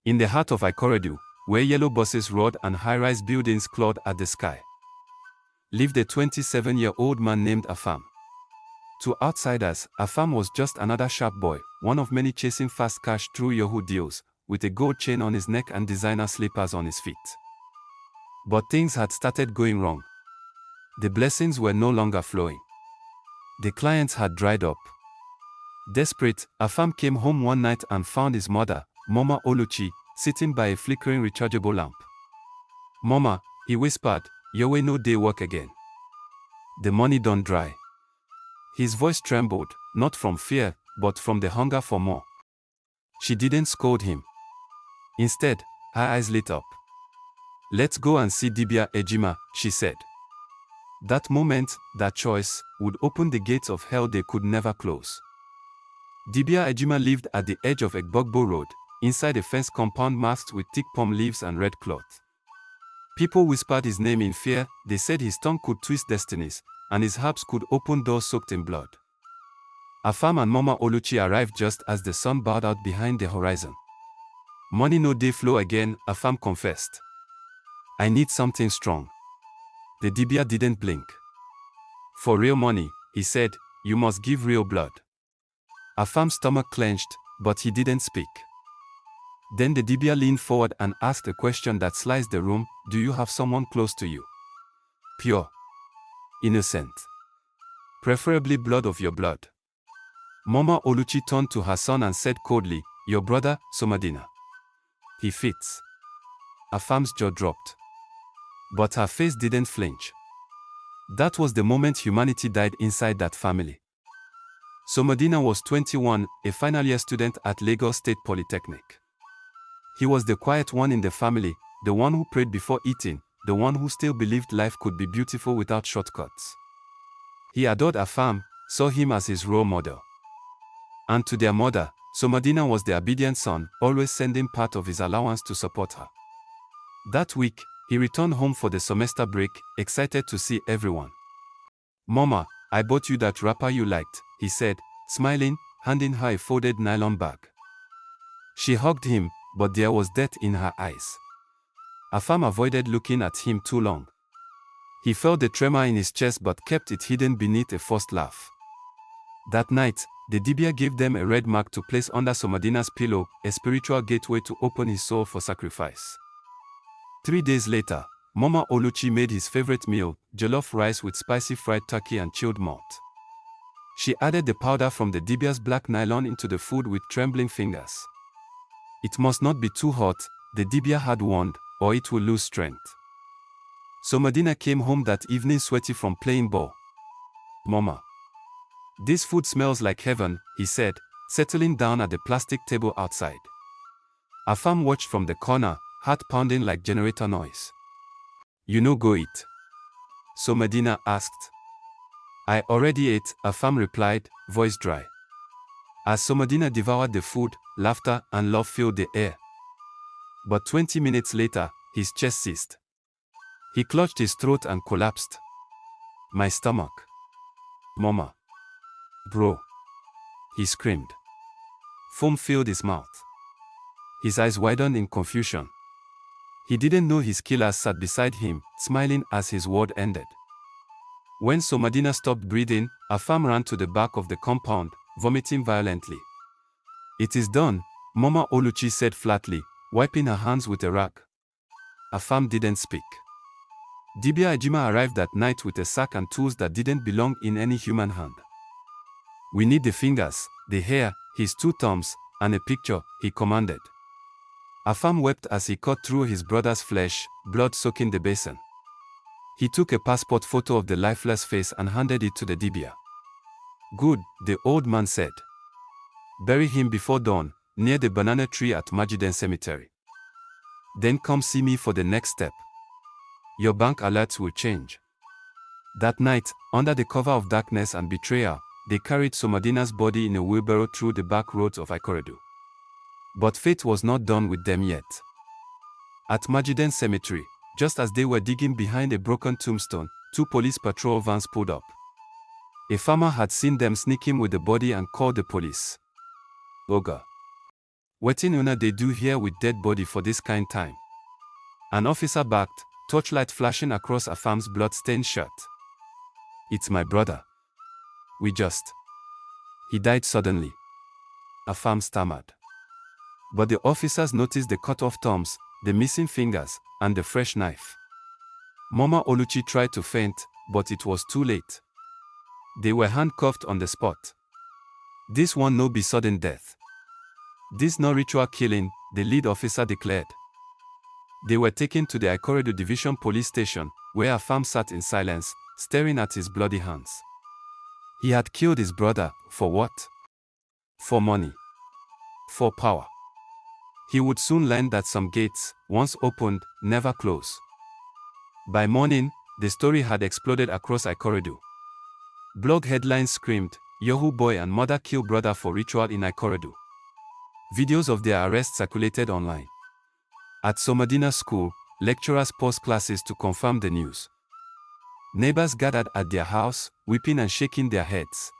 In the heart of Ikorodu, where yellow buses roared and high-rise buildings clawed at the sky, lived a 27-year-old man named Afam. To outsiders, Afam was just another sharp boy, one of many chasing fast cash through Yahoo deals, with a gold chain on his neck and designer slippers on his feet. But things had started going wrong. The blessings were no longer flowing. The clients had dried up. Desperate, Afam came home one night and found his mother, Mama Oluchi, sitting by a flickering rechargeable lamp. "Mama," he whispered, "your way no day work again. The money don't dry." His voice trembled, not from fear, but from the hunger for more. She didn't scold him. Instead, her eyes lit up. "Let's go and see Dibia Ejima," she said. That moment, that choice, would open the gates of hell they could never close. Dibia Ejima lived at the edge of Egbogbo Road, inside a fenced compound masked with thick palm leaves and red cloth. People whispered his name in fear. They said his tongue could twist destinies, and his herbs could open doors soaked in blood. Afam and Mama Oluchi arrived just as the sun bowed out behind the horizon. "Money no dey flow again," Afam confessed. "I need something strong." The Dibia didn't blink. "For real money," he said, "you must give real blood." Afam's stomach clenched, but he didn't speak. Then the Dibia leaned forward and asked a question that sliced the room. "Do you have someone close to you? Pure, innocent, preferably blood of your blood?" Mama Oluchi turned to her son and said coldly, "Your brother, Somadina. He fits." Afam's jaw dropped. But her face didn't flinch. That was the moment humanity died inside that family. Somadina was 21, a final year student at Lagos State Polytechnic. He was the quiet one in the family, the one who prayed before eating, the one who still believed life could be beautiful without shortcuts. He adored Afam, saw him as his role model. And to their mother, Somadina was the obedient son, always sending part of his allowance to support her. That week, he returned home for the semester break, excited to see everyone. "Mama, I bought you that wrapper you liked," he said, smiling, handing her a folded nylon bag. She hugged him, but there was death in her eyes. Afam avoided looking at him too long. He felt the tremor in his chest but kept it hidden beneath a forced laugh. That night, the Dibia gave them a red mark to place under Somadina's pillow, a spiritual gateway to open his soul for sacrifice. 3 days later, Mama Oluchi made his favorite meal, jollof rice with spicy fried turkey and chilled malt. She added the powder from the Dibia's black nylon into the food with trembling fingers. It must not be too hot, the Dibia had warned, or it will lose strength. Somadina came home that evening sweaty from playing ball. "Mama, this food smells like heaven," he said, settling down at the plastic table outside. Afam watched from the corner, heart pounding like generator noise. "You no go eat?" Somadina asked. "I already ate," Afam replied, voice dry. As Somadina devoured the food, laughter and love filled the air. But 20 minutes later, his chest seized. He clutched his throat and collapsed. "My stomach. Mama. Bro." He screamed. Foam filled his mouth. His eyes widened in confusion. He didn't know his killers sat beside him, smiling as his word ended. When Somadina stopped breathing, Afam ran to the back of the compound, vomiting violently. "It is done," Mama Oluchi said flatly, wiping her hands with a rag. Afam didn't speak. Dibia Ejima arrived that night with a sack and tools that didn't belong in any human hand. "We need the fingers, the hair, his 2 thumbs, and a picture," he commanded. Afam wept as he cut through his brother's flesh, blood soaking the basin. He took a passport photo of the lifeless face and handed it to the Dibia. "Good," the old man said. "Bury him before dawn, near the banana tree at Majiden Cemetery. Then come see me for the next step. Your bank alerts will change." That night, under the cover of darkness and betrayal, they carried Somadina's body in a wheelbarrow through the back roads of Ikorodu. But fate was not done with them yet. At Majiden Cemetery, just as they were digging behind a broken tombstone, 2 police patrol vans pulled up. A farmer had seen them sneaking with the body and called the police. Oga. Wetin una dey do here with dead body for this kind time? An officer barked, torchlight flashing across Afam's blood-stained shirt. It's my brother. He died suddenly. Afam stammered. But the officers noticed the cut-off thumbs, the missing fingers, and the fresh knife. Mama Oluchi tried to faint, but it was too late. They were handcuffed on the spot. This one no be sudden death. This no ritual killing, the lead officer declared. They were taken to the Ikorodu Division Police Station, where Afam sat in silence, staring at his bloody hands. He had killed his brother, for what? For money. For power. He would soon learn that some gates, once opened, never close. By morning, the story had exploded across Ikorodu. Blog headlines screamed, "Yahoo boy and mother kill brother for ritual in Ikorodu." Videos of their arrest circulated online. At Somadina School, lecturers paused classes to confirm the news. Neighbors gathered at their house, weeping and shaking their heads.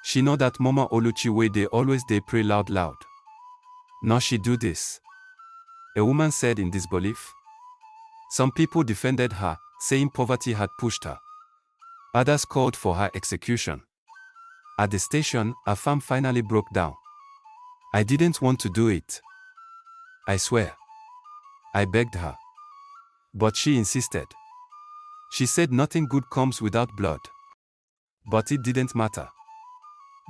She know that Mama Oluchi way they always they pray loud. Now she do this. A woman said in disbelief. Some people defended her, saying poverty had pushed her. Others called for her execution. At the station, Afam finally broke down. I didn't want to do it. I swear. I begged her. But she insisted. She said nothing good comes without blood. But it didn't matter.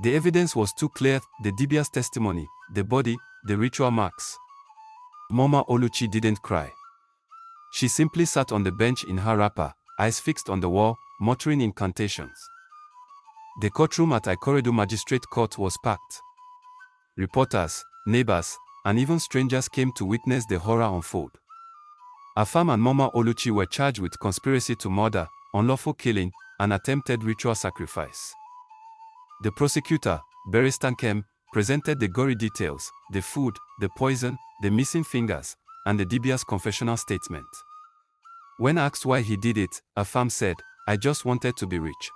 The evidence was too clear, the Dibia's testimony, the body, the ritual marks. Mama Oluchi didn't cry. She simply sat on the bench in her wrapper, eyes fixed on the wall, muttering incantations. The courtroom at Ikorodu Magistrate Court was packed. Reporters, neighbors, and even strangers came to witness the horror unfold. Afam and Mama Oluchi were charged with conspiracy to murder, unlawful killing, and attempted ritual sacrifice. The prosecutor, Barrister Nkem, presented the gory details, the food, the poison, the missing fingers, and the Dibia's confessional statement. When asked why he did it, Afam said, "I just wanted to be rich.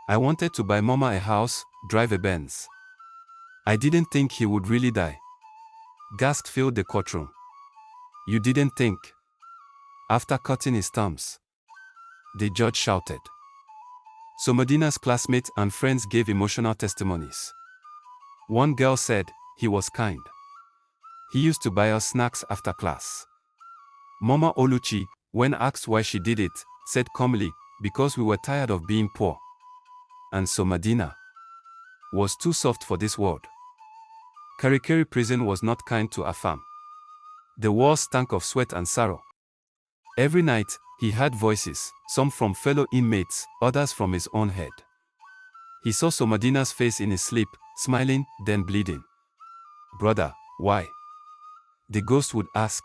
I wanted to buy Mama a house, drive a Benz. I didn't think he would really die." Gasps filled the courtroom. You didn't think? After cutting his thumbs. The judge shouted. Somadina's classmates and friends gave emotional testimonies. One girl said, "He was kind. He used to buy us snacks after class." Mama Oluchi, when asked why she did it, said calmly, "Because we were tired of being poor." And Somadina was too soft for this world. Karikeri prison was not kind to Afam. The walls stank of sweat and sorrow. Every night, he heard voices, some from fellow inmates, others from his own head. He saw Somadina's face in his sleep, smiling, then bleeding. "Brother, why?" the ghost would ask.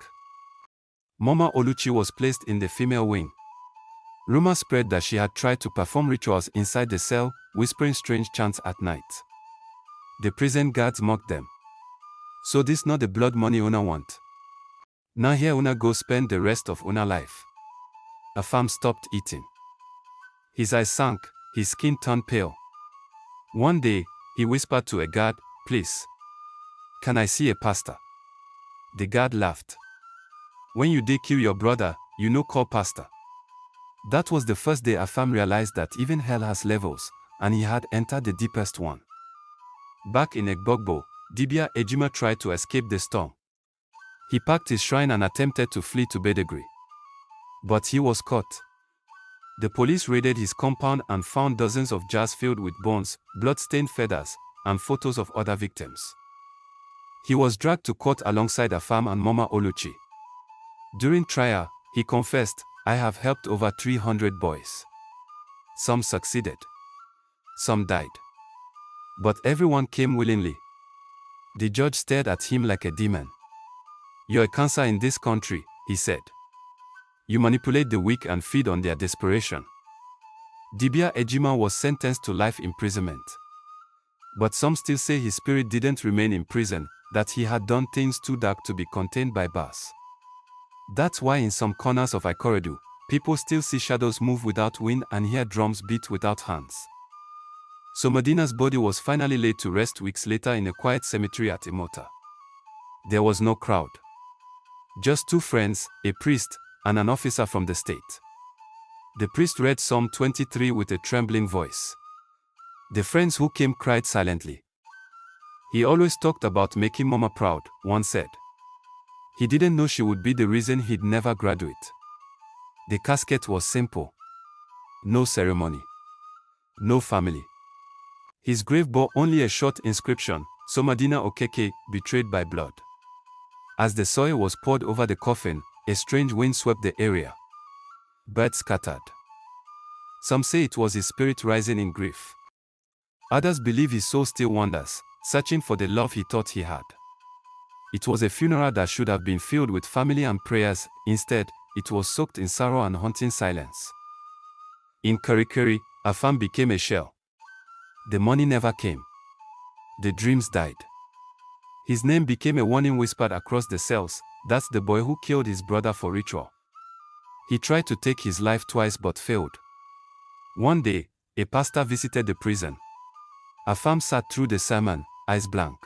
Mama Oluchi was placed in the female wing. Rumors spread that she had tried to perform rituals inside the cell, whispering strange chants at night. The prison guards mocked them. "So this not the blood money una want? Now here una go spend the rest of una life." Afam stopped eating. His eyes sank, his skin turned pale. One day, he whispered to a guard, "Please. Can I see a pastor?" The guard laughed. "When you did kill your brother, you no call pastor." That was the first day Afam realized that even hell has levels, and he had entered the deepest one. Back in Egbogbo, Dibia Ejima tried to escape the storm. He packed his shrine and attempted to flee to Bedegri. But he was caught. The police raided his compound and found dozens of jars filled with bones, blood-stained feathers, and photos of other victims. He was dragged to court alongside Afam and Mama Oluchi. During trial, he confessed, "I have helped over 300 boys. Some succeeded. Some died. But everyone came willingly." The judge stared at him like a demon. "You're a cancer in this country," he said. "You manipulate the weak and feed on their desperation." Dibia Ejima was sentenced to life imprisonment. But some still say his spirit didn't remain in prison, that he had done things too dark to be contained by bars. That's why in some corners of Ikorodu, people still see shadows move without wind and hear drums beat without hands. Somadina's body was finally laid to rest weeks later in a quiet cemetery at Imota. There was no crowd. Just two friends, a priest, and an officer from the state. The priest read Psalm 23 with a trembling voice. The friends who came cried silently. He always talked about making Mama proud, one said. He didn't know she would be the reason he'd never graduate. The casket was simple. No ceremony. No family. His grave bore only a short inscription, Somadina Okeke, betrayed by blood. As the soil was poured over the coffin, a strange wind swept the area. Birds scattered. Some say it was his spirit rising in grief. Others believe his soul still wanders, searching for the love he thought he had. It was a funeral that should have been filled with family and prayers. Instead, it was soaked in sorrow and haunting silence. In Kirikiri, Afam became a shell. The money never came. The dreams died. His name became a warning whispered across the cells. That's the boy who killed his brother for ritual. He tried to take his life twice but failed. One day, a pastor visited the prison. Afam sat through the sermon, eyes blank.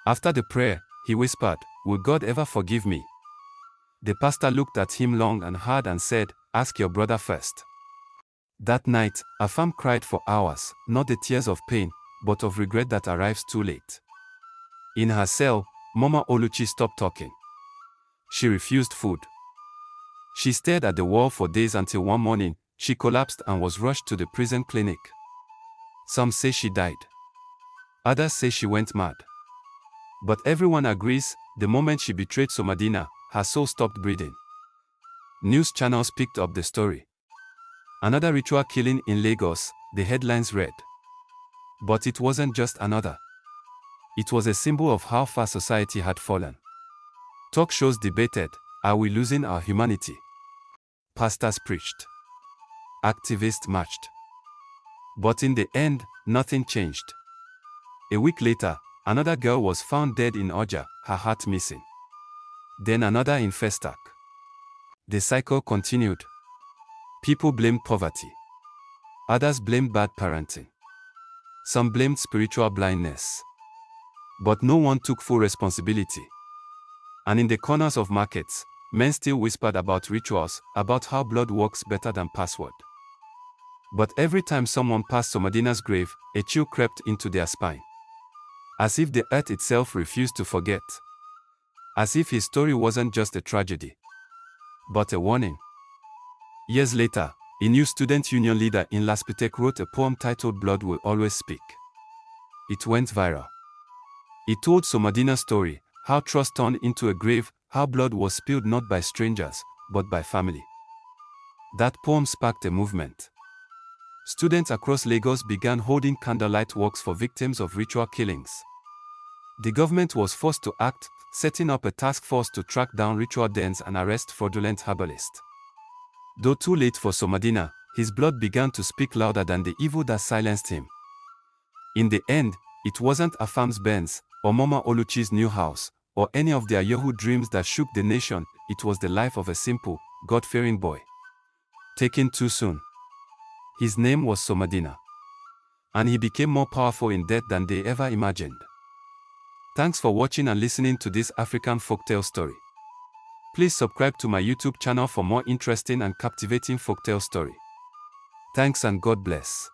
After the prayer, he whispered, "Will God ever forgive me?" The pastor looked at him long and hard and said, "Ask your brother first." That night, Afam cried for hours, not the tears of pain, but of regret that arrives too late. In her cell, Mama Oluchi stopped talking. She refused food. She stared at the wall for days until one morning, she collapsed and was rushed to the prison clinic. Some say she died. Others say she went mad. But everyone agrees, the moment she betrayed Somadina, her soul stopped breathing. News channels picked up the story. Another ritual killing in Lagos, the headlines read. But it wasn't just another. It was a symbol of how far society had fallen. Talk shows debated, are we losing our humanity? Pastors preached. Activists marched. But in the end, nothing changed. A week later, another girl was found dead in Oja, her heart missing. Then another in Festac. The cycle continued. People blamed poverty. Others blamed bad parenting. Some blamed spiritual blindness. But no one took full responsibility. And in the corners of markets, men still whispered about rituals, about how blood works better than password. But every time someone passed Somadina's grave, a chill crept into their spine. As if the earth itself refused to forget. As if his story wasn't just a tragedy, but a warning. Years later, a new student union leader in Laspitek wrote a poem titled Blood Will Always Speak. It went viral. It told Somadina's story, how trust turned into a grave, how blood was spilled not by strangers, but by family. That poem sparked a movement. Students across Lagos began holding candlelight walks for victims of ritual killings. The government was forced to act, setting up a task force to track down ritual dens and arrest fraudulent herbalists. Though too late for Somadina, his blood began to speak louder than the evil that silenced him. In the end, it wasn't Afam's Benz, or Mama Oluchi's new house, or any of their Yahoo dreams that shook the nation, it was the life of a simple, God-fearing boy. Taken too soon. His name was Somadina. And he became more powerful in death than they ever imagined. Thanks for watching and listening to this African folktale story. Please subscribe to my YouTube channel for more interesting and captivating folktale story. Thanks and God bless.